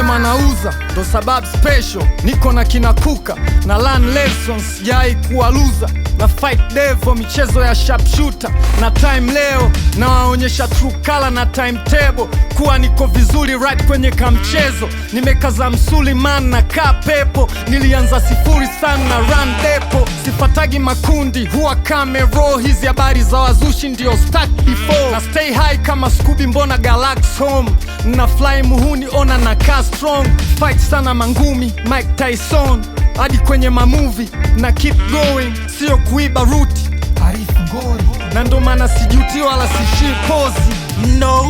Wanasema nauza, ndo sababu special. Niko na kinakuka na learn lessons, jai kuwa loser. Na fight devil, michezo ya sharpshooter. Na time leo, na waonyesha true color na timetable. Kuwa niko vizuri right kwenye kamchezo. Nimekaza msuli man na kaa pepo. Nilianza sifuri sana na run depo. Sifatagi makundi, huwa kamero. Hizi habari za wazushi ndio stack before. Na stay high kama Scooby, mbona Galax home. Na fly muhuni, ona na car strong. Fight sana mangumi, Mike Tyson. Hadi kwenye mamovie, na keep going. Sio kuiba ruti, Harifu Ngori. Na ndo maana sijuti wala sishi pozi. No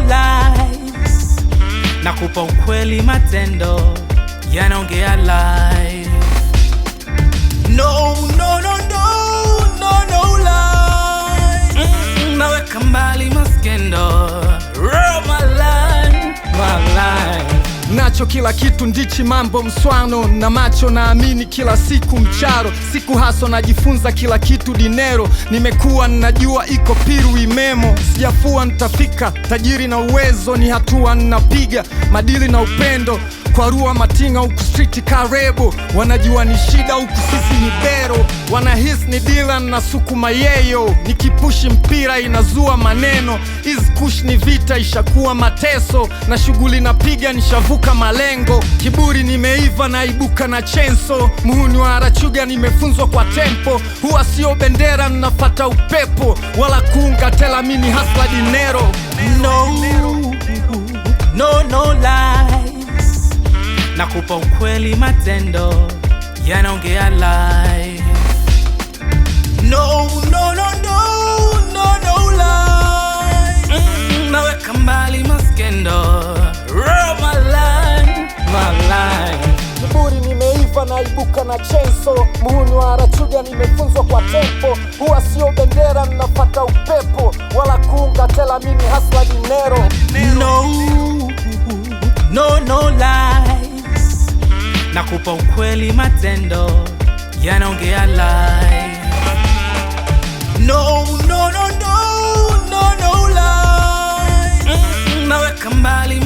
lies. Nakupa ukweli, matendo yanaongea live. No lies. Naweka mbali maskendo. My life. Nacho kila kitu ndichi, mambo mswano na macho, naamini kila siku mcharo. Siku haso najifunza kila kitu dinero. Nimekuwa najua iko piru imemo. Sijafua nitafika, tajiri na uwezo ni hatua ninapiga. Madili na upendo kwa rua matinga, huku street karebo. Wanajua ni shida, huku sisi ni bero. Wanahis ni Dylan na suku mayeyo. Nikipushi mpira inazua maneno. Hizi kush ni vita, ishakuwa mateso. Na shughuli napiga, nishavuka malengo. Kiburi nimeiva, naibuka na chenso. Muhuni wa Arachuga nimefunzwa kwa tempo. Huwa sio bendera, nafata upepo. Wala kuunga tela, mini hasla dinero. No lies. Nakupa ukweli, matendo yanaongea live. No lies. Naweka mbali maskendo. My life. Kiburi nimeiva, naibuka na chenso. Muhuni wa Arachuga nimefunzwa kwa tempo. Huwa sio bendera, nafata upepo. Wala kuunga tela, mimi hasla dinero. No lies. Nakupa ukweli, matendo yanaongea live. No lies. Naweka mbali